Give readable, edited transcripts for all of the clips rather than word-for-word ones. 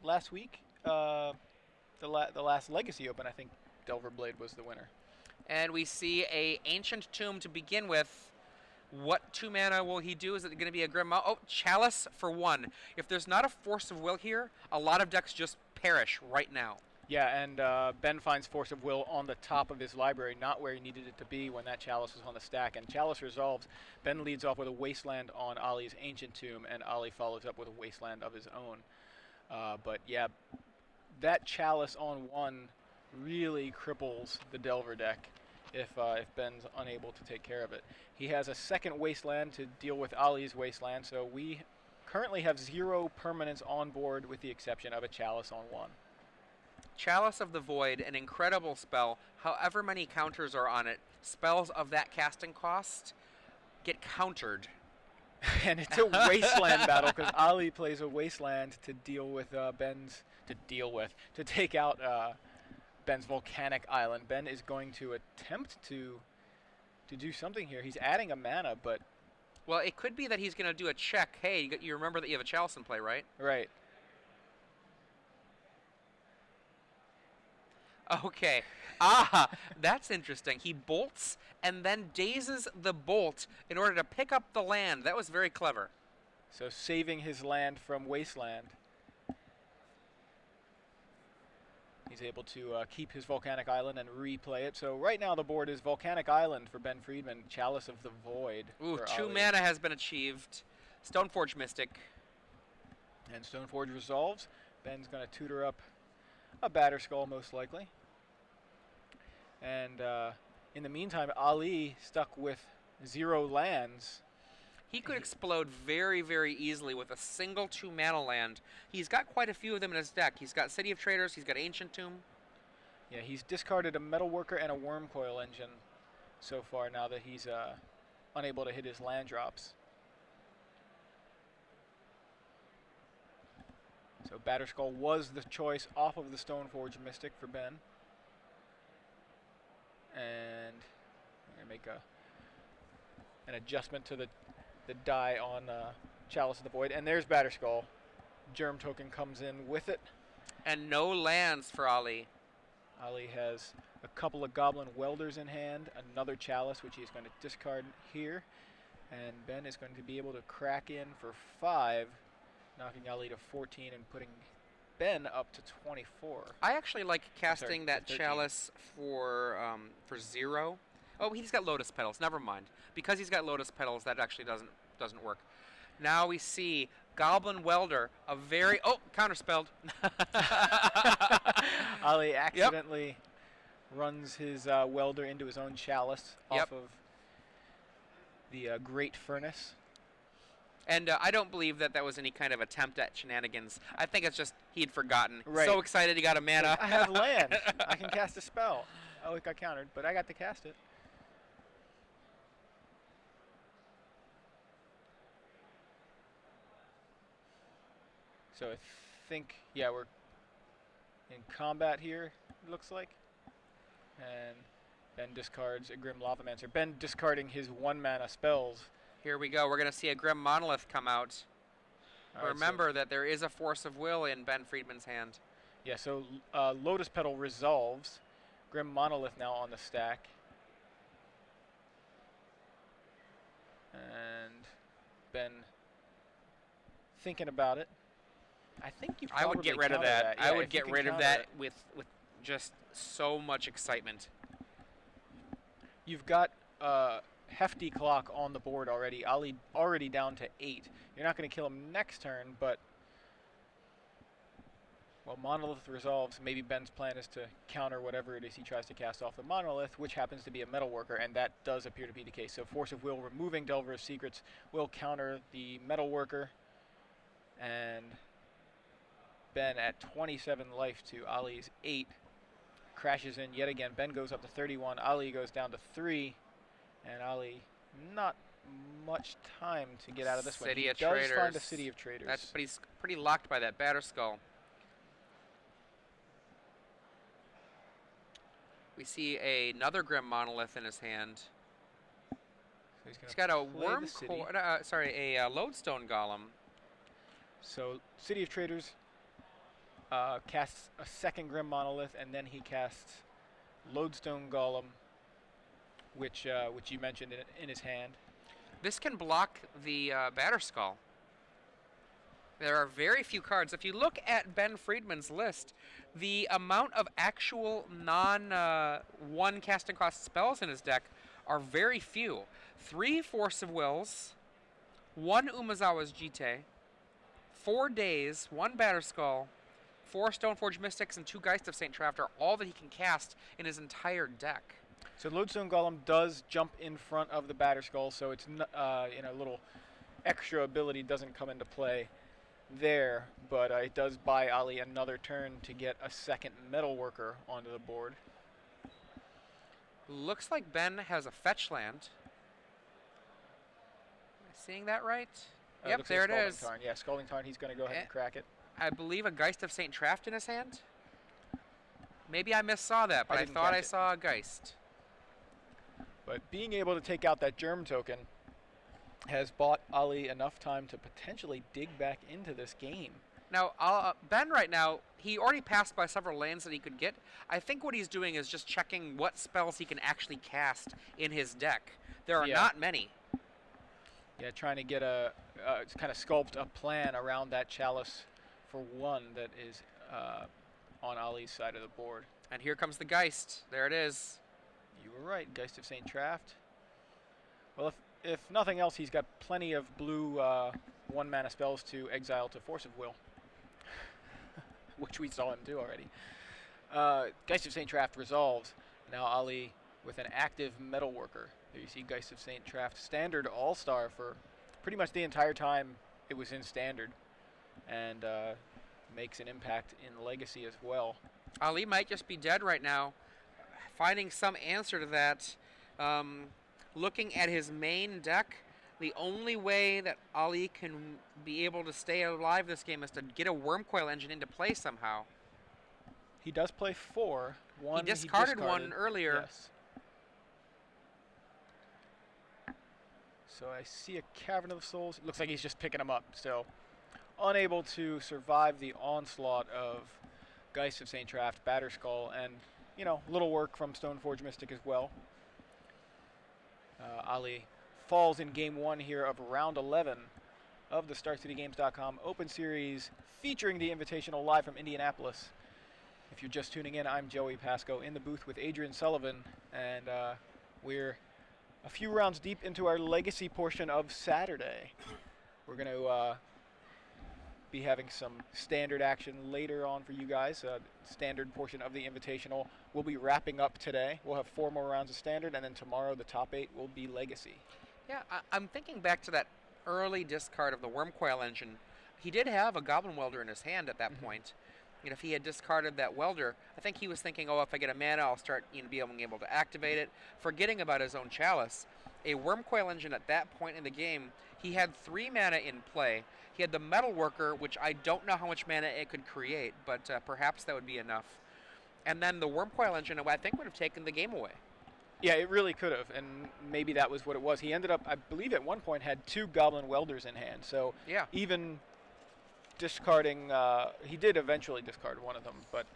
last week. The last Legacy Open, I think Delver Blade was the winner. And we see a Ancient Tomb to begin with. What 2 mana will he do? Is it going to be a Grim? Oh, Chalice for 1. If there's not a Force of Will here, a lot of decks just perish right now. Yeah, and Ben finds Force of Will on the top of his library, not where he needed it to be when that Chalice was on the stack. And Chalice resolves. Ben leads off with a Wasteland on Ali's Ancient Tomb, and Ali follows up with a Wasteland of his own. But yeah, that Chalice on 1 really cripples the Delver deck if Ben's unable to take care of it. He has a second Wasteland to deal with Ali's Wasteland, so we currently have 0 permanents on board with the exception of a Chalice on 1. Chalice of the Void, an incredible spell. However many counters are on it, spells of that casting cost get countered. And it's a Wasteland battle because Ali plays a Wasteland to deal with to take out Ben's Volcanic Island. Ben is going to attempt to do something here. He's adding a mana, but... Well, it could be that he's going to do a check. Hey, you remember that you have a Chalice in play, right? Right. Okay. That's interesting. He bolts and then dazes the bolt in order to pick up the land. That was very clever. So saving his land from Wasteland. He's able to keep his Volcanic Island and replay it. So right now the board is Volcanic Island for Ben Friedman, Chalice of the Void. Ooh, for 2 Ali. mana has been achieved. Stoneforge Mystic. And Stoneforge resolves. Ben's going to tutor up a Batterskull most likely. And in the meantime, Ali stuck with 0 lands. He could explode very, very easily with a single 2 mana land. He's got quite a few of them in his deck. He's got City of Traders, he's got Ancient Tomb. Yeah, he's discarded a Metalworker and a Wormcoil Engine so far now that he's unable to hit his land drops. So Batterskull was the choice off of the Stoneforge Mystic for Ben. And I'm going to make an adjustment to the die on Chalice of the Void. And there's Batterskull. Germ Token comes in with it. And no lands for Ali. Ali has a couple of Goblin Welders in hand, another Chalice, which he's going to discard here. And Ben is going to be able to crack in for 5, knocking Ali to 14 and putting Ben up to 24. I actually like casting that 13. Chalice for 0. Oh, he's got Lotus Petals. Never mind. Because he's got Lotus Petals, that actually doesn't work. Now we see Goblin Welder, a very... Oh, counterspelled. Ali accidentally runs his Welder into his own Chalice off of the Great Furnace. And I don't believe that was any kind of attempt at shenanigans. I think it's just he'd forgotten. Right. So excited he got a mana. I have land. I can cast a spell. Oh, it got countered, but I got to cast it. So I think, yeah, we're in combat here, it looks like. And Ben discards a Grim Lavamancer. Ben discarding his 1 mana spells. Here we go. We're going to see a Grim Monolith come out. Right, remember that there is a Force of Will in Ben Friedman's hand. Yeah, so Lotus Petal resolves. Grim Monolith now on the stack. And Ben thinking about it. I think you probably I would get rid of that. Yeah, I would get rid of that it. with just so much excitement. You've got hefty clock on the board already. Ali already down to 8. You're not going to kill him next turn, but well, Monolith resolves. Maybe Ben's plan is to counter whatever it is he tries to cast off the Monolith, which happens to be a Metalworker, and that does appear to be the case. So Force of Will removing Delver of Secrets will counter the Metalworker, and Ben at 27 life to Ali's 8 crashes in yet again. Ben goes up to 31. Ali goes down to 3, and Ali not much time to get out of this one. He does find a City of Traders. But he's pretty locked by that Batterskull. We see another Grim Monolith in his hand. So he's got a a Lodestone Golem. So City of Traders casts a second Grim Monolith, and then he casts Lodestone Golem, which you mentioned in his hand. This can block the Batterskull. There are very few cards. If you look at Ben Friedman's list, the amount of actual non-one casting cost spells in his deck are very few. 3 Force of Wills, 1 Umezawa's Jite, 4 Days, 1 Batterskull, 4 Stoneforge Mystics, and 2 Geist of St. Traft are all that he can cast in his entire deck. So Lodestone Golem does jump in front of the Batterskull, so it's a little extra ability doesn't come into play there, but it does buy Ali another turn to get a second Metalworker onto the board. Looks like Ben has a fetch land. Am I seeing that right? Yep, there it is. Tarn. Yeah, Scalding Tarn, he's going to go ahead and crack it. I believe a Geist of St. Traft in his hand? Maybe I missaw that, but I thought I saw a Geist. But being able to take out that Germ token has bought Ali enough time to potentially dig back into this game. Now, Ben right now, he already passed by several lands that he could get. I think what he's doing is just checking what spells he can actually cast in his deck. There are not many. Yeah, trying to get kind of sculpt a plan around that Chalice for 1 that is on Ali's side of the board. And here comes the Geist. There it is. You were right, Geist of St. Traft. Well, if nothing else, he's got plenty of blue 1-mana spells to exile to Force of Will, which we saw him do already. Geist of St. Traft resolves. Now Ali with an active Metalworker. There you see Geist of St. Traft, standard all-star for pretty much the entire time it was in standard, and makes an impact in Legacy as well. Ali might just be dead right now. Finding some answer to that, looking at his main deck, the only way that Ali can be able to stay alive this game is to get a Wormcoil Engine into play somehow. He does play 4. One he discarded 1 earlier. Yes. So I see a Cavern of the Souls. It looks like he's just picking them up. So unable to survive the onslaught of Geist of St. Traft, Batterskull, and little work from Stoneforge Mystic as well. Ali falls in game 1 here of round 11 of the StarCityGames.com Open Series featuring the Invitational live from Indianapolis. If you're just tuning in, I'm Joey Pasco in the booth with Adrian Sullivan, and we're a few rounds deep into our Legacy portion of Saturday. We're going to be having some standard action later on for you guys. Standard portion of the Invitational will be wrapping up today. We'll have 4 more rounds of standard, and then tomorrow the top 8 will be Legacy. Yeah, I'm thinking back to that early discard of the Wormcoil Engine. He did have a Goblin Welder in his hand at that point. If he had discarded that Welder, I think he was thinking, oh, if I get a mana, I'll start being able to activate it, forgetting about his own Chalice. A Wormcoil Engine at that point in the game, he had 3 mana in play. He had the Metalworker, which I don't know how much mana it could create, but perhaps that would be enough. And then the Wormcoil Engine, I think, would have taken the game away. Yeah, it really could have, and maybe that was what it was. He ended up, I believe at one point, had 2 Goblin Welders in hand. So yeah, even discarding, he did eventually discard one of them, but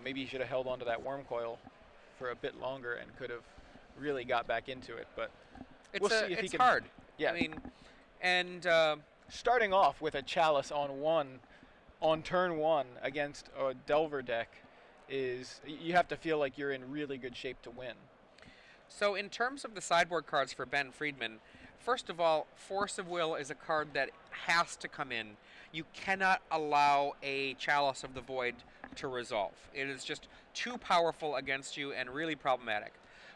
maybe he should have held onto that Wormcoil for a bit longer and could have really got back into it. But we'll see if he can. It's hard. Yeah, I mean, and starting off with a Chalice on turn 1 against a Delver deck is, you have to feel like you're in really good shape to win. So in terms of the sideboard cards for Ben Friedman, first of all, Force of Will is a card that has to come in. You cannot allow a Chalice of the Void to resolve. It is just too powerful against you and really problematic.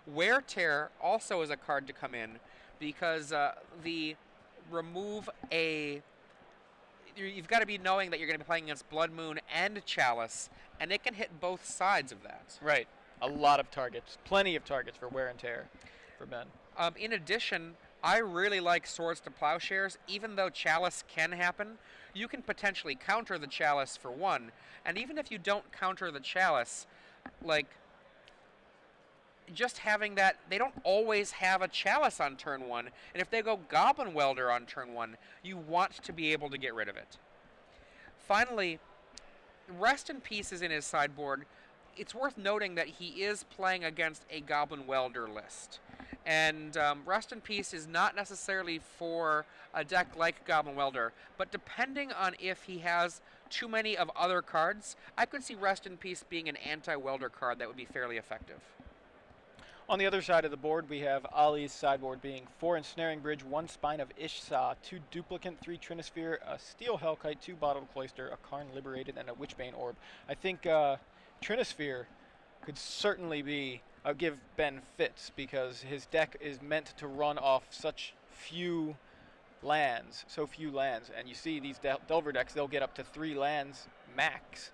Wear Tear also is a card to come in because you've got to be knowing that you're going to be playing against Blood Moon and Chalice, and it can hit both sides of that. Right. A lot of targets. Plenty of targets for Wear and Tear for Ben. In addition, I really like Swords to Plowshares. Even though Chalice can happen, you can potentially counter the Chalice for 1. And even if you don't counter the Chalice, just having that, they don't always have a Chalice on turn 1. And if they go Goblin Welder on turn 1, you want to be able to get rid of it. Finally, Rest in Peace is in his sideboard. It's worth noting that he is playing against a Goblin Welder list. And Rest in Peace is not necessarily for a deck like Goblin Welder, but depending on if he has too many of other cards, I could see Rest in Peace being an anti-Welder card that would be fairly effective. On the other side of the board, we have Ali's sideboard being 4 Ensnaring Bridge, 1 Spine of Ishsa, 2 Duplicant, 3 Trinisphere, a Steel Hellkite, 2 Bottled Cloister, a Karn Liberated, and a Witchbane Orb. I think Trinisphere could certainly be give Ben fits because his deck is meant to run off such few lands, and you see these Delver decks, they'll get up to 3 lands max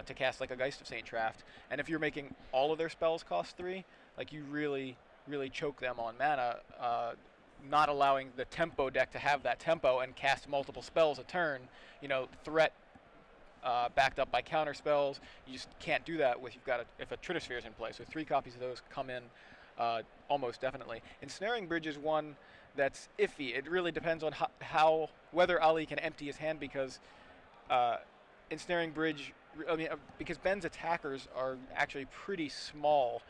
to cast like a Geist of St. Traft, and if you're making all of their spells cost 3, like you really choke them on mana, not allowing the tempo deck to have that tempo and cast multiple spells a turn, threat backed up by counter spells. You just can't do that if a Trinisphere is in play. So 3 copies of those come in almost definitely. Ensnaring Bridge is one that's iffy. It really depends on whether Ali can empty his hand because Ensnaring Bridge, because Ben's attackers are actually pretty small,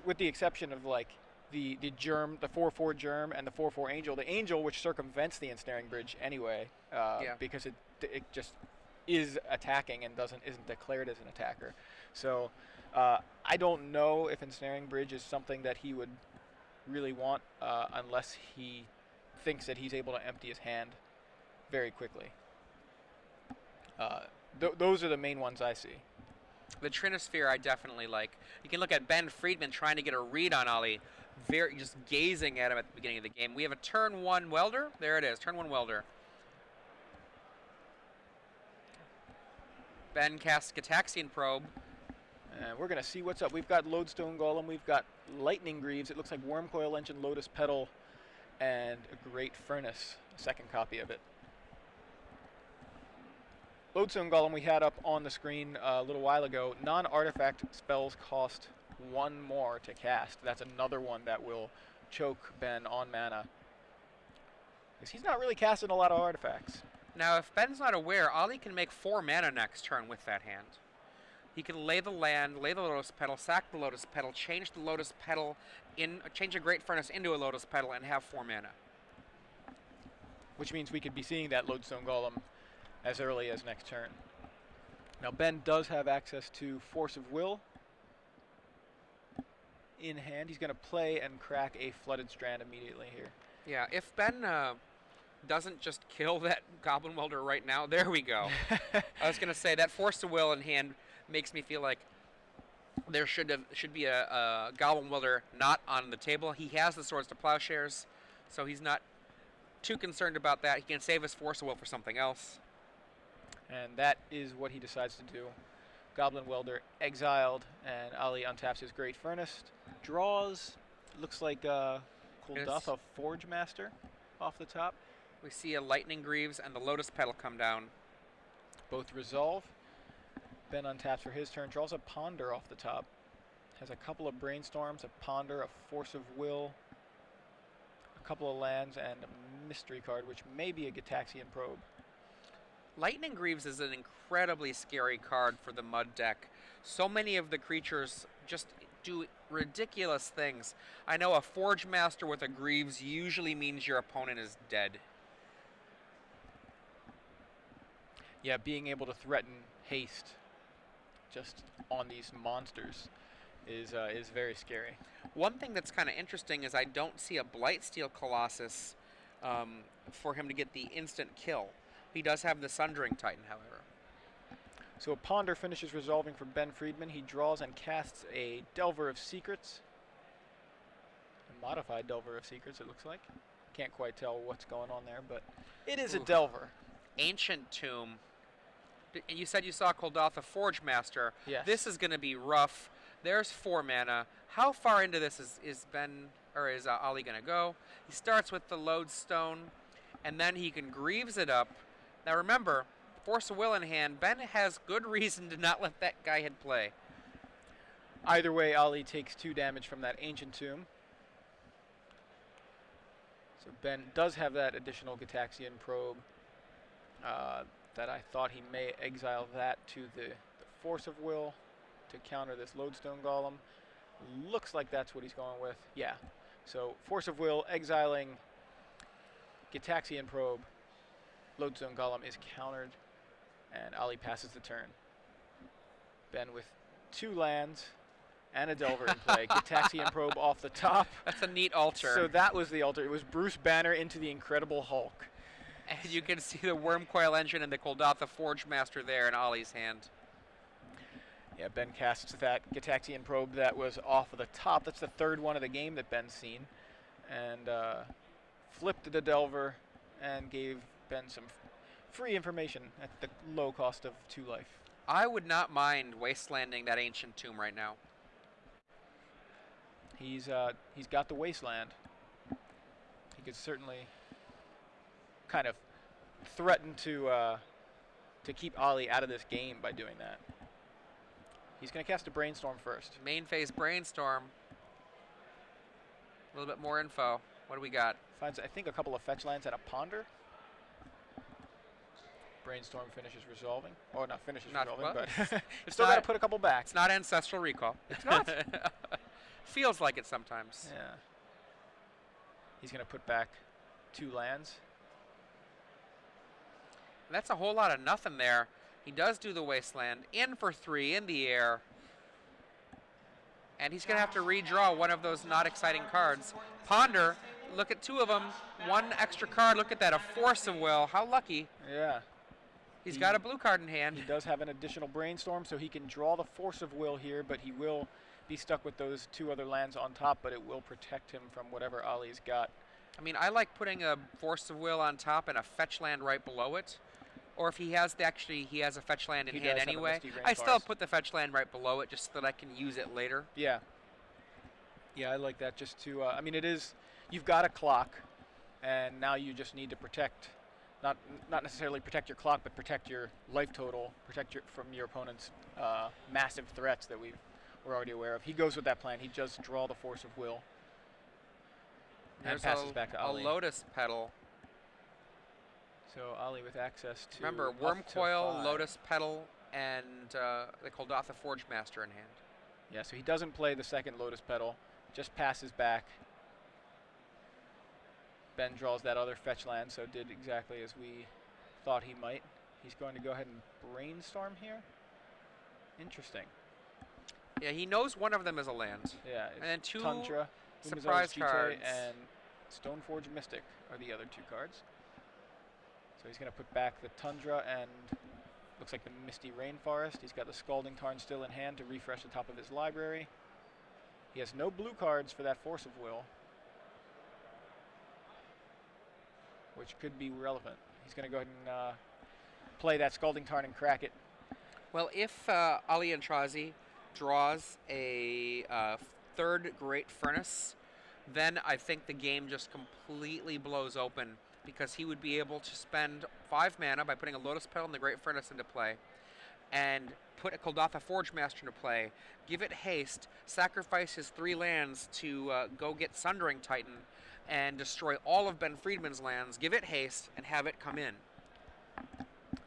with the exception of like the Germ, the 4/4 Germ, and the 4/4 Angel. The Angel, which circumvents the Ensnaring Bridge anyway, because it just is attacking and isn't declared as an attacker. So I don't know if Ensnaring Bridge is something that he would really want unless he thinks that he's able to empty his hand very quickly. Those are the main ones I see. The Trinisphere I definitely like. You can look at Ben Friedman trying to get a read on Ali, just gazing at him at the beginning of the game. We have a turn 1 Welder. There it is, turn 1 Welder. Ben casts Gitaxian Probe. And we're going to see what's up. We've got Lodestone Golem, we've got Lightning Greaves, it looks like Wormcoil Engine, Lotus Petal, and a Great Furnace, a second copy of it. Lodestone Golem we had up on the screen a little while ago. Non-artifact spells cost 1 more to cast. That's another one that will choke Ben on mana, because he's not really casting a lot of artifacts. Now, if Ben's not aware, Ali can make 4 mana next turn with that hand. He can lay the land, lay the Lotus Petal, sack the Lotus Petal, change the Lotus Petal, change a Great Furnace into a Lotus Petal, and have 4 mana. Which means we could be seeing that Lodestone Golem as early as next turn. Now Ben does have access to Force of Will in hand. He's going to play and crack a Flooded Strand immediately here. Yeah, if Ben doesn't just kill that Goblin Welder right now, there we go. I was going to say that Force of Will in hand makes me feel like there should be a Goblin Welder not on the table. He has the Swords to Plowshares, so he's not too concerned about that. He can save his Force of Will for something else. And that is what he decides to do. Goblin Welder exiled, and Ali untaps his Great Furnace. Draws, looks like Kuldotha Forge Master off the top. We see a Lightning Greaves and the Lotus Petal come down. Both resolve. Ben untaps for his turn, draws a Ponder off the top. Has a couple of Brainstorms, a Ponder, a Force of Will, a couple of lands, and a mystery card, which may be a Gitaxian Probe. Lightning Greaves is an incredibly scary card for the Mud deck. So many of the creatures just do ridiculous things. I know a Forge Master with a Greaves usually means your opponent is dead. Yeah, being able to threaten haste just on these monsters is very scary. One thing that's kind of interesting is I don't see a Blightsteel Colossus for him to get the instant kill. He does have the Sundering Titan, however. So a Ponder finishes resolving for Ben Friedman. He draws and casts a Delver of Secrets. A modified Delver of Secrets, it looks like. Can't quite tell what's going on there, but it is a Delver. Ancient Tomb. And you said you saw Kuldotha Forge Master. Yes. This is going to be rough. There's 4 mana. How far into this is Ali going to go? He starts with the Lodestone, and then he can Greaves it up. Now remember, Force of Will in hand, Ben has good reason to not let that guy hit play. Either way, Ali takes 2 damage from that Ancient Tomb. So Ben does have that additional Gitaxian Probe. that I thought he may exile that to the Force of Will to counter this Lodestone Golem. Looks like that's what he's going with. Yeah. So Force of Will, exiling Gitaxian Probe. Lodestone Golem is countered, and Ali passes the turn. Ben with 2 lands and a Delver in play. Gitaxian Probe off the top. That's a neat altar. So that was the altar. It was Bruce Banner into the Incredible Hulk. And you can see the Wormcoil Engine and the Golgotha Forge Master there in Ollie's hand. Yeah, Ben casts that Gitaxian Probe that was off of the top. That's the 3rd one of the game that Ben's seen. And flipped the Delver and gave Ben some free information at the low cost of 2 life. I would not mind wastelanding that Ancient Tomb right now. He's got the Wasteland. He could certainly kind of threaten to keep Ali out of this game by doing that. He's going to cast a Brainstorm first. Main phase Brainstorm. A little bit more info. What do we got? Finds, I think, a couple of fetch lands and a Ponder. Brainstorm finishes resolving. Oh, not finishes resolving, but it's still got to put a couple back. It's not Ancestral Recall. It's not. Feels like it sometimes. Yeah. He's going to put back 2 lands. That's a whole lot of nothing there. He does do the Wasteland. In for 3 in the air. And he's going to have to redraw one of those not exciting cards. Ponder, look at 2 of them. 1 extra card. Look at that, a Force of Will. How lucky. Yeah. He's got a blue card in hand. He does have an additional Brainstorm, so he can draw the Force of Will here, but he will be stuck with those 2 other lands on top, but it will protect him from whatever Ali's got. I mean, I like putting a Force of Will on top and a fetch land right below it. Or if he has he has a fetch land in hand anyway. I still put the fetch land right below it just so that I can use it later. Yeah. Yeah, I like that just to, I mean, it is, you've got a clock, and now you just need to protect, not necessarily protect your clock, but protect your life total, from your opponent's massive threats that we're already aware of. He goes with that plan. He does draw the Force of Will. And passes back to Ali. A Lotus Petal. So Ali with access to... Remember, Wormcoil, Lotus Petal, and the Golgotha Forge Master in hand. Yeah, so he doesn't play the 2nd Lotus Petal, just passes back. Ben draws that other fetch land, so did exactly as we thought he might. He's going to go ahead and Brainstorm here. Interesting. Yeah, he knows one of them is a land. Yeah, and then 2 Tundra, surprise cards. And Stoneforge Mystic are the other 2 cards. So he's going to put back the Tundra and looks like the Misty Rainforest. He's got the Scalding Tarn still in hand to refresh the top of his library. He has no blue cards for that Force of Will, which could be relevant. He's going to go ahead and play that Scalding Tarn and crack it. Well, if Ali Aintrazi draws a 3rd Great Furnace, then I think the game just completely blows open, because he would be able to spend 5 mana by putting a Lotus Petal and the Great Furnace into play, and put a Golgotha Forge Master into play, give it haste, sacrifice his 3 lands to go get Sundering Titan, and destroy all of Ben Friedman's lands, give it haste, and have it come in.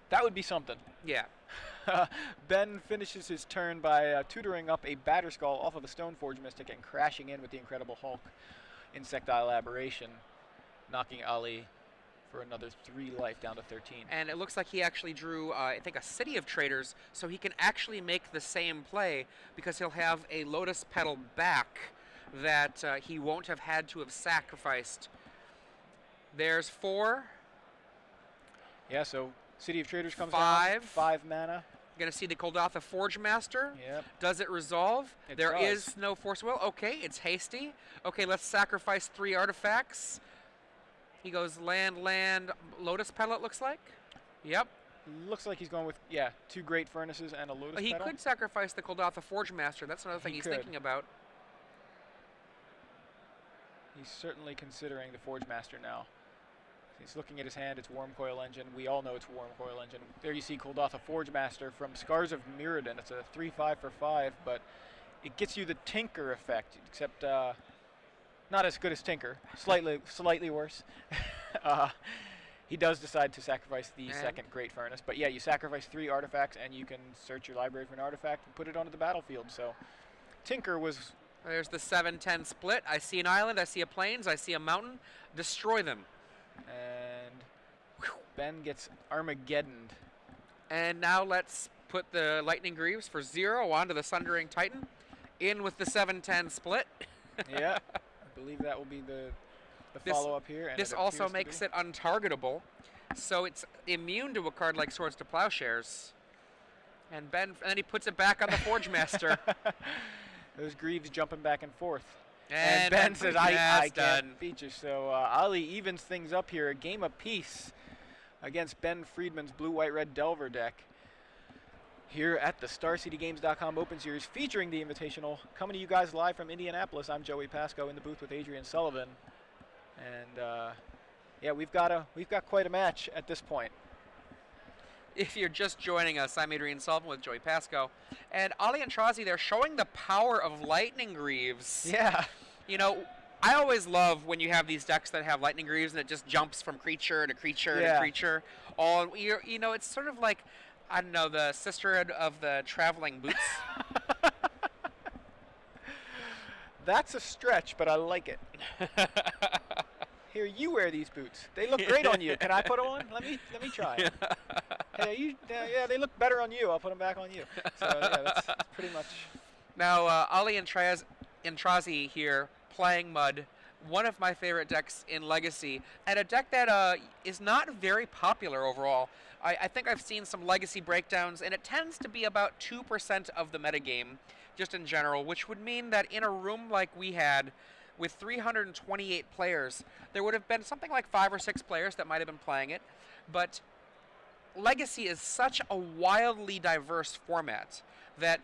That would be something. Yeah. Ben finishes his turn by tutoring up a Batterskull off of a Stoneforge Mystic and crashing in with the Incredible Hulk Insectile Aberration, knocking Ali for another 3 life down to 13. And it looks like he actually drew, I think, a City of Traders, so he can actually make the same play because he'll have a Lotus Petal back that he won't have had to have sacrificed. There's 4. Yeah, so City of Traders comes 5. down. 5 mana. Going to see the Golgotha Forge Master. Yep. Does it resolve? There does. is no Force Will. Okay, it's hasty. Okay, let's sacrifice 3 artifacts. He goes land, Lotus Petal, it looks like. Yep. Looks like he's going with, 2 Great Furnaces and a Lotus Petal. He could sacrifice the Golgotha Forge Master. That's another thing he's thinking about. He's certainly considering the Forge Master now. He's looking at his hand. It's Wormcoil Engine. We all know it's Wormcoil Engine. There you see Golgotha Forge Master from Scars of Mirrodin. It's a 3/5 for 5, but it gets you the Tinker effect, except not as good as Tinker. Slightly worse. He does decide to sacrifice the And- second Great Furnace, but yeah, you sacrifice 3 artifacts, and you can search your library for an artifact and put it onto the battlefield. So Tinker was... There's the 7-10 split. I see an island, I see a plains, I see a mountain. Destroy them. And Ben gets Armageddoned. And now let's put the Lightning Greaves for 0 onto the Sundering Titan. In with the 7-10 split. Yeah, I believe that will be the This- follow-up here. And This it also appears to makes be. it untargetable, so it's immune to a card like Swords to Plowshares. And then he puts it back on the Forge Master. Those Greaves jumping back and forth. And Ben says, I that's can't done. beat you. So Ali evens things up here. A game apiece against Ben Friedman's Blue-White-Red Delver deck here at the StarCityGames.com Open Series featuring the Invitational. Coming to you guys live from Indianapolis. I'm Joey Pasco in the booth with Adrian Sullivan. And yeah, we've got quite a match at this point. If you're just joining us, I'm Adrian Sullivan with Joey Pasco. And Ali Aintrazi, they're showing the power of Lightning Greaves. Yeah. You know, I always love when you have these decks that have Lightning Greaves and it just jumps from creature to creature Yeah. to creature. All you know, it's sort of like, I don't know, the sisterhood of the traveling boots. That's a stretch, but I like it. Here, you wear these boots. They look great on you. Can I put them on? Let me try. Hey, yeah, they look better on you. I'll put them back on you. So yeah, that's pretty much. Now, Ali Aintrazi here playing Mud, one of my favorite decks in Legacy, and a deck that is not very popular overall. I think I've seen some Legacy breakdowns, and it tends to be about 2% of the metagame, just in general, which would mean that in a room like we had, with 328 players, there would have been something like 5 or 6 players that might have been playing it, but Legacy is such a wildly diverse format that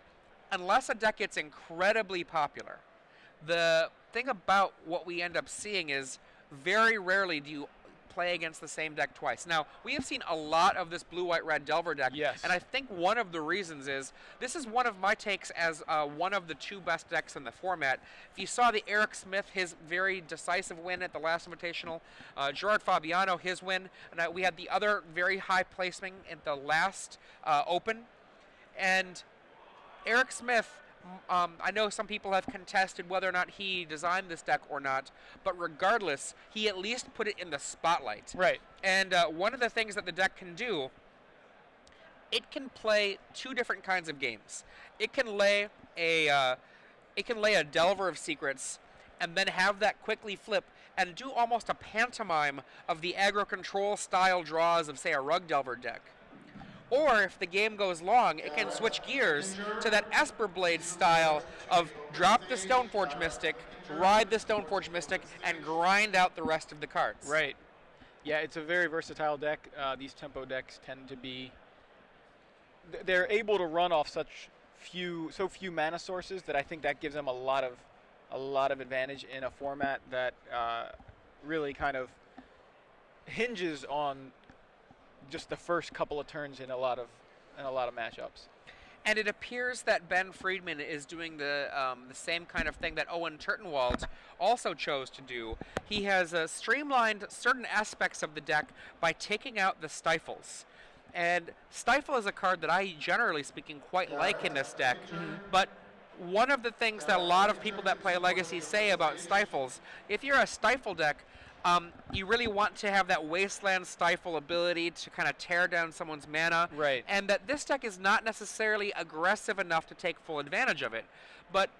unless a deck gets incredibly popular, the thing about what we end up seeing is very rarely do you play against the same deck twice. Now, we have seen a lot of this blue-white-red Delver deck, Yes. and I think one of the reasons is this is one of my takes as one of the 2 best decks in the format. If you saw the Eric Smith, his very decisive win at the last Invitational, Gerard Fabiano, his win, and we had the other very high placing at the last Open, and Eric Smith, I know some people have contested whether or not he designed this deck or not, but regardless, he at least put it in the spotlight. Right. And one of the things that the deck can do, it can play 2 different kinds of games. It can lay a Delver of Secrets and then have that quickly flip and do almost a pantomime of the aggro control style draws of, say, a Rug Delver deck. Or if the game goes long, it can switch gears to that Esper Blade style of drop the Stoneforge Mystic, ride the Stoneforge Mystic, and grind out the rest of the cards. Right. Yeah, it's a very versatile deck. These tempo decks tend to be... They're able to run off so few mana sources that I think that gives them a lot of advantage in a format that really kind of hinges on just the first couple of turns in a lot of matchups. And it appears that Ben Friedman is doing the same kind of thing that Owen Turtenwald also chose to do. He has streamlined certain aspects of the deck by taking out the stifles. And Stifle is a card that I, generally speaking, quite like in this deck. But one of the things that a lot of people that play Legacy say about Stifles, if you're a Stifle deck, you really want to have that Wasteland Stifle ability to kind of tear down someone's mana. Right. And that this deck is not necessarily aggressive enough to take full advantage of it. But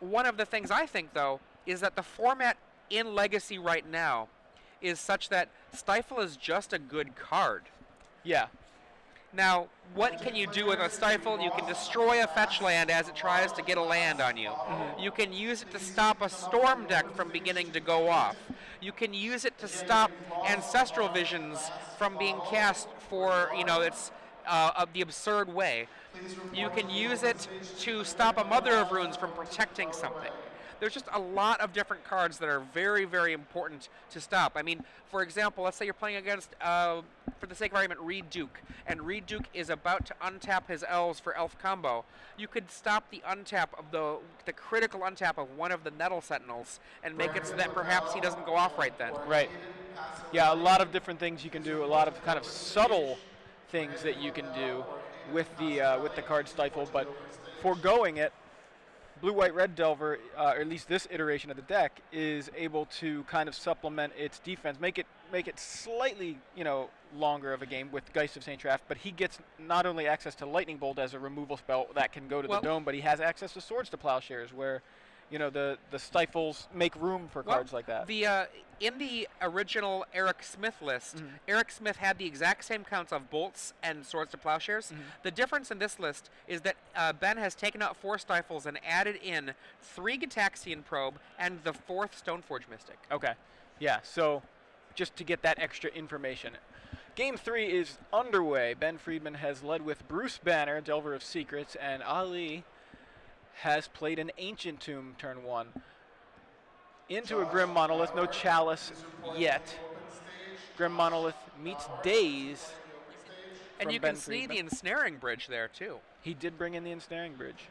one of the things I think, though, is that the format in Legacy right now is such that Stifle is just a good card. Yeah. Now, what can you do with a Stifle? You can destroy a fetch land as it tries to get a land on you. You can use it to stop a Storm deck from beginning to go off. You can use it to stop Ancestral Visions from being cast for, it's the absurd way. You can use it to stop a Mother of Runes from protecting something. There's just a lot of different cards that are very, very important to stop. I mean, for example, let's say you're playing against for the sake of argument, Reed Duke, and Reed Duke is about to untap his elves for elf combo, you could stop the untap of the critical untap of one of the Nettle Sentinels and make it so that perhaps he doesn't go off right then. Right. Yeah, a lot of different things you can do, a lot of kind of subtle things that you can do with the card Stifle, but foregoing it, Blue-White-Red Delver, or at least this iteration of the deck, is able to kind of supplement its defense, make it slightly, longer of a game with Geist of St. Traff, but he gets not only access to Lightning Bolt as a removal spell that can go to the dome, but he has access to Swords to Plowshares, where the Stifles make room for cards like that. In the original Eric Smith list, Eric Smith had the exact same counts of bolts and Swords to Plowshares. The difference in this list is that Ben has taken out 4 Stifles and added in 3 Gitaxian Probe and the 4th Stoneforge Mystic. Okay. Yeah, so just to get that extra information. Game 3 is underway. Ben Friedman has led with Bruce Banner, Delver of Secrets, and Ali has played an Ancient Tomb turn 1. Into a Grim Monolith, no Chalice yet. Grim Monolith meets Daze. And you can see the Ensnaring Bridge there too. He did bring in the Ensnaring Bridge.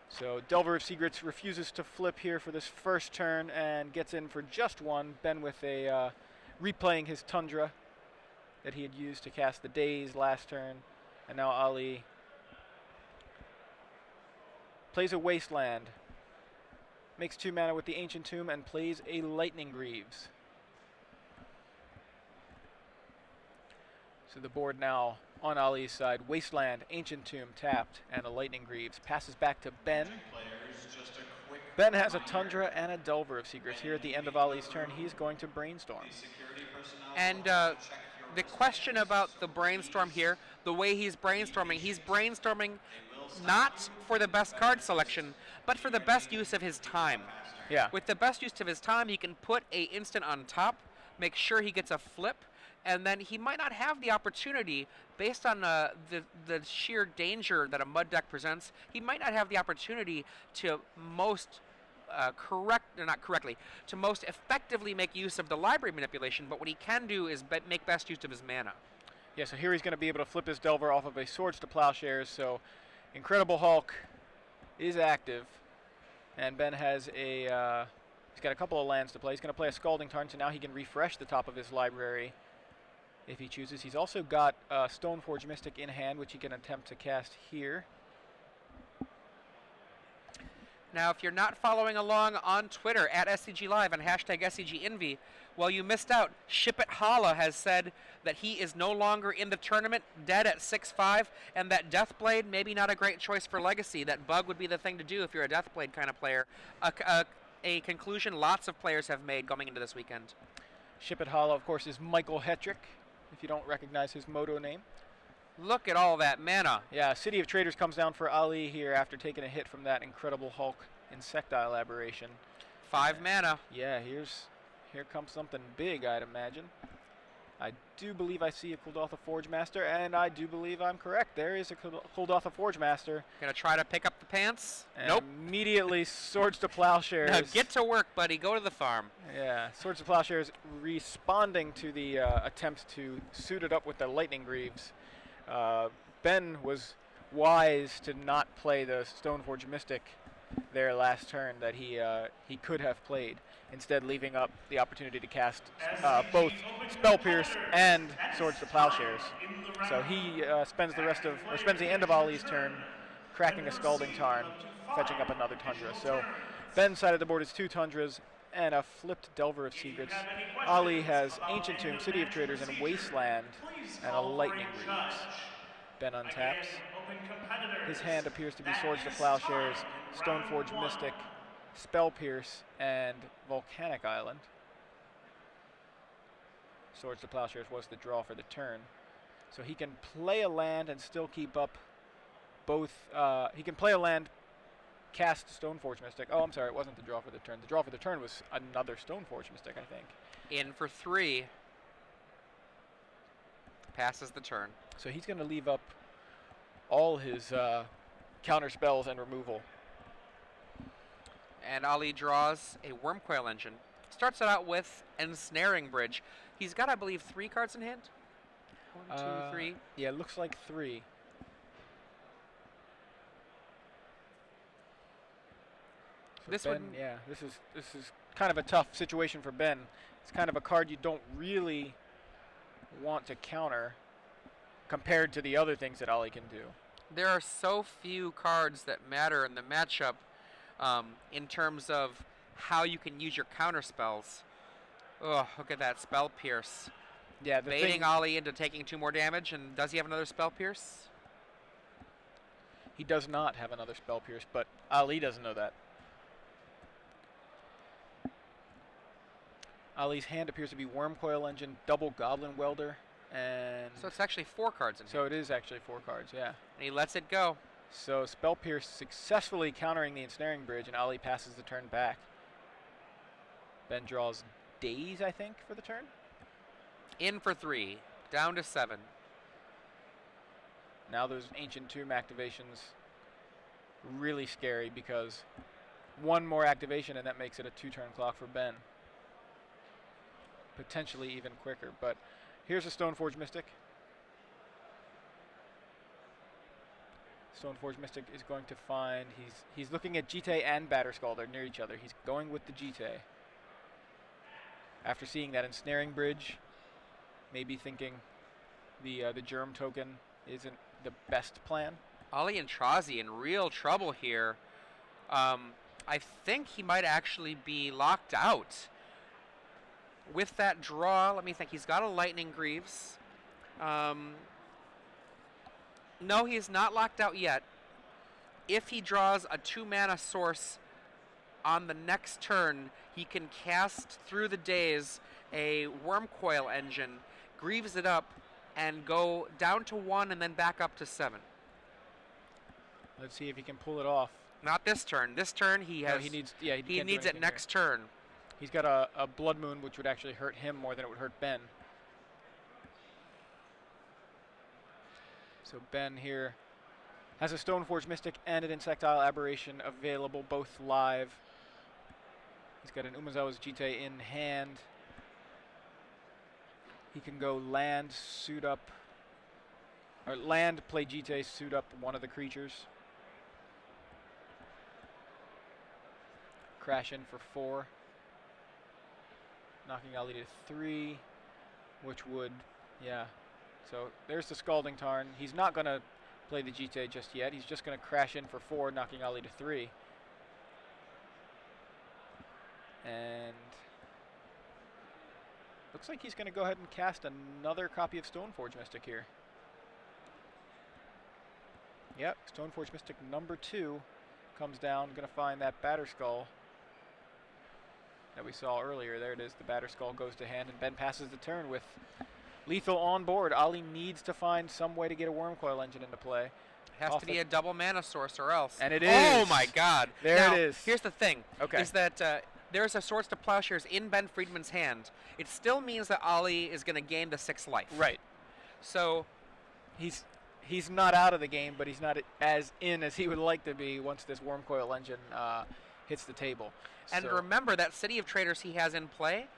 So Delver of Secrets refuses to flip here for this first turn and gets in for just 1. Ben with a replaying his Tundra that he had used to cast the Daze last turn. And now Ali plays a Wasteland, makes 2 mana with the Ancient Tomb, and plays a Lightning Greaves. So the board now on Ali's side, Wasteland, Ancient Tomb tapped, and a Lightning Greaves. Passes back to Ben. Ben has a Tundra and a Delver of Secrets. Here at the end of Ali's turn, he's going to Brainstorm. And the question about the Brainstorm here, the way he's brainstorming not for the best card selection, but for the best use of his time. Yeah. With the best use of his time, he can put a instant on top, make sure he gets a flip, and then he might not have the opportunity, based on the sheer danger that a mud deck presents, he might not have the opportunity to most most effectively make use of the library manipulation, but what he can do is make best use of his mana. Yeah, so here he's going to be able to flip his Delver off of a Swords to Plowshares, so Incredible Hulk is active, and Ben has he's got a couple of lands to play. He's going to play a Scalding Tarn, so now he can refresh the top of his library if he chooses. He's also got Stoneforge Mystic in hand, which he can attempt to cast here. Now, if you're not following along on Twitter at SCG Live and hashtag SCGINVI, well, you missed out. Ship It Hala has said that he is no longer in the tournament, dead at 6-5, and that Deathblade maybe not a great choice for Legacy. That Bug would be the thing to do if you're a Deathblade kind of player. A conclusion lots of players have made going into this weekend. Ship It Hala, of course, is Michael Hetrick, if you don't recognize his Moto name. Look at all that mana. Yeah, City of Traders comes down for Ali here after taking a hit from that Incredible Hulk Insectile Aberration. 5 mana. Yeah, here comes something big, I'd imagine. I do believe I see a Kuldotha Forge Master, and I do believe I'm correct. There is a Kuldotha Forge Master. Gonna try to pick up the pants? And nope. Immediately Swords to Plowshares. Now get to work, buddy. Go to the farm. Yeah, Swords to Plowshares responding to the attempt to suit it up with the Lightning Greaves. Ben was wise to not play the Stoneforge Mystic there last turn that he could have played, instead leaving up the opportunity to cast both Spell Pierce and Swords to Plowshares. So he spends the end of Ali's turn cracking a Scalding Tarn, fetching up another Tundra. So Ben's side of the board is 2 Tundras and a flipped Delver of Secrets. Ali has Ancient Tomb, City of Traders, and Wasteland, and a Lightning Greaves. Ben untaps. His hand appears to be Swords to Plowshares, Stoneforge Mystic, Spell Pierce, and Volcanic Island. Swords to Plowshares was the draw for the turn. So he can play a land and still keep up both. He can play a land, cast Stoneforge Mystic. Oh, I'm sorry, it wasn't the draw for the turn. The draw for the turn was another Stoneforge Mystic, I think. In for 3. Passes the turn. So he's going to leave up all his counter spells and removal. And Ali draws a Wormcoil Engine. Starts it out with Ensnaring Bridge. He's got, I believe, 3 cards in hand. 1, 2, 3. Yeah, it looks like 3. So This Ben, one, yeah, this is kind of a tough situation for Ben. It's kind of a card you don't really want to counter compared to the other things that Ollie can do. there are so few cards that matter in the matchup in terms of how you can use your counter spells. Oh, look at that Spell Pierce. Yeah, the Baiting thing, Ollie into taking 2 more damage, and does he have another Spell Pierce? he does not have another Spell Pierce, but Ali doesn't know that. Ali's hand appears to be Wormcoil Engine, double Goblin Welder, and So it's actually 4 cards in so hand. it is actually 4 cards, yeah. And he lets it go. So Spell Pierce successfully countering the Ensnaring Bridge, and Ali passes the turn back. Ben draws Daze, I think, for the turn. In for 3. Down to 7. Now those Ancient Tomb activations really scary because 1 more activation and that makes it a 2-turn clock for Ben. Potentially even quicker, but here's a Stoneforge Mystic. Stoneforge Mystic is going to find, he's looking at Jite and Batterskull. They're near each other. He's going with the Jite. After seeing that Ensnaring Bridge, maybe thinking the Germ token isn't the best plan. Ollie Aintrazi in real trouble here. I think he might actually be locked out. With that draw, let me think. He's got a Lightning Greaves. No, he is not locked out yet. If he draws a 2-mana source on the next turn, he can cast through the days a Wormcoil Engine, Greaves it up, and go down to 1 and then back up to 7. Let's see if he can pull it off. Not this turn. This turn he has. No, he needs. Yeah, he he can't do needs it anything next turn. here. He's got a Blood Moon, which would actually hurt him more than it would hurt Ben. So Ben here has a Stoneforge Mystic and an Insectile Aberration available, both live. He's got an Umezawa's Jite in hand. He can go land, suit up, or land, play Jite, suit up one of the creatures. Crash in for 4. Knocking Ali to 3, which would, yeah. So there's the Scalding Tarn. He's not going to play the Jite just yet. He's just going to crash in for 4, knocking Ali to 3. And looks like he's going to go ahead and cast another copy of Stoneforge Mystic here. Yep, Stoneforge Mystic number 2 comes down, going to find that Batterskull that we saw earlier. There it is. The Batterskull goes to hand, and Ben passes the turn with lethal on board. Ali needs to find some way to get a Wormcoil Engine into play. Has to be a double mana source or else. And it is. Oh my God! There now, it is. Here's the thing. Okay. Is that there's a Swords to Plowshares in Ben Friedman's hand. It still means that Ali is going to gain the 6 life. Right. So he's not out of the game, but he's not as in as he would like to be once this Wormcoil Engine hits the table. And so remember that City of Traders he has in play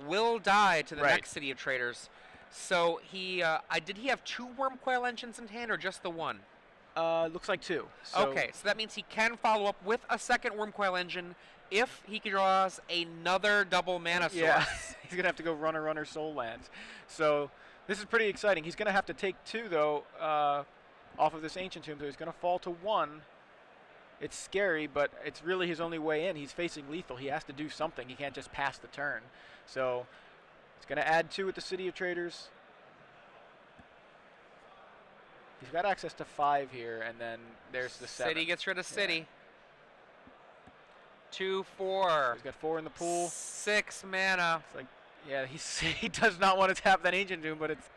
will die to the Right. next City of Traders. So he did he have 2 Wormcoil Engines in hand or just the 1? looks like 2. So Okay, so that means he can follow up with a second Wormcoil Engine if he draws another double mana source. yeah, he's gonna have to go runner Soul Lands. So this is pretty exciting. He's gonna have to take 2 though off of this Ancient Tomb. So he's gonna fall to 1. It's scary, but it's really his only way in. He's facing lethal. He has to do something. He can't just pass the turn. So he's going to add 2 at the City of Traders. He's got access to 5 here, and then there's the 7. City gets rid of City. 2, 4. He's got 4 in the pool. 6 mana. It's like, yeah, he does not want to tap that Ancient Tomb, but it's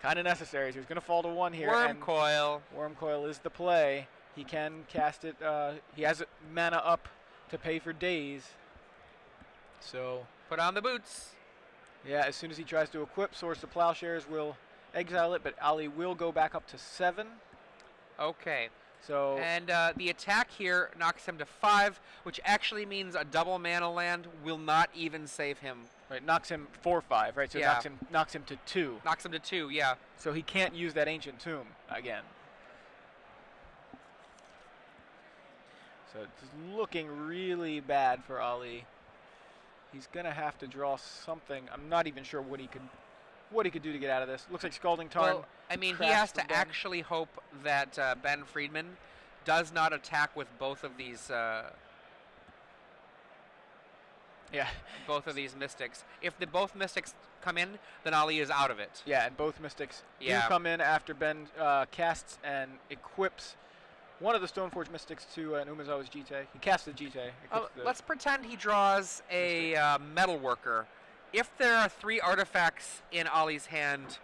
kind of necessary. So he's going to fall to 1 here. Wormcoil. Wormcoil is the play. He can cast it. He has mana up to pay for days. So Put on the boots. yeah, as soon as he tries to equip, Swords to Plowshares will exile it, but Ali will go back up to 7. Okay. So And the attack here knocks him to 5, which actually means a double mana land will not even save him. right, knocks him 4/5, right? So Yeah. it knocks him to 2. Knocks him to 2, yeah. So he can't use that Ancient Tomb again. So it's looking really bad for Ali. He's gonna have to draw something. I'm not even sure what he could do to get out of this. Looks like Scalding Tarn. Well, I mean, he cracks has for to Ben. actually hope that Ben Friedman does not attack with both of these Yeah. mystics. If both mystics come in, then Ali is out of it. Yeah, and both Mystics Yeah. do come in after Ben casts and equips one of the Stoneforge Mystics to an Umezawa's Jite. He casts the Jite. Let's pretend he draws a Metalworker. If there are 3 artifacts in Ali's hand,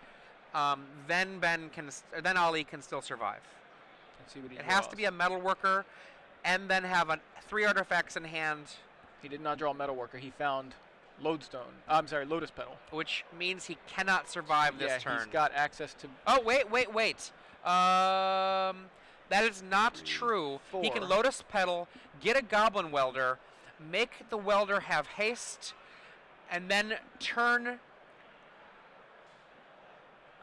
then then Ali can still survive. Let's see what he It draws. has to be a Metalworker, and then have 3 artifacts in hand, He did not draw a Metalworker. He found Lodestone. I'm sorry, Lotus Petal. which means he cannot survive this Yeah, turn. he's got access to. Oh, wait. That is not true. He can 4. Lotus Petal, get a Goblin Welder, make the Welder have haste, and then turn.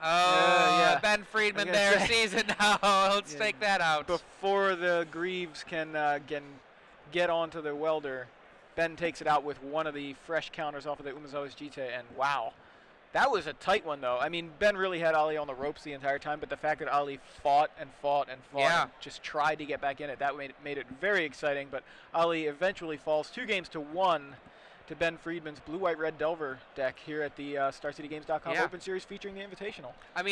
Oh, yeah. Ben Friedman I was gonna there say. sees it now. Let's Yeah, take that out. Before the Greaves can get onto the Welder, Ben takes it out with one of the fresh counters off of the Umezawa's Jite, and wow. That was a tight one, though. I mean, Ben really had Ali on the ropes the entire time, but the fact that Ali fought and Yeah. and just tried to get back in it, that made it very exciting. But Ali eventually falls 2-1 to Ben Friedman's Blue-White-Red Delver deck here at the StarCityGames.com Yeah. Open Series featuring the Invitational. I mean,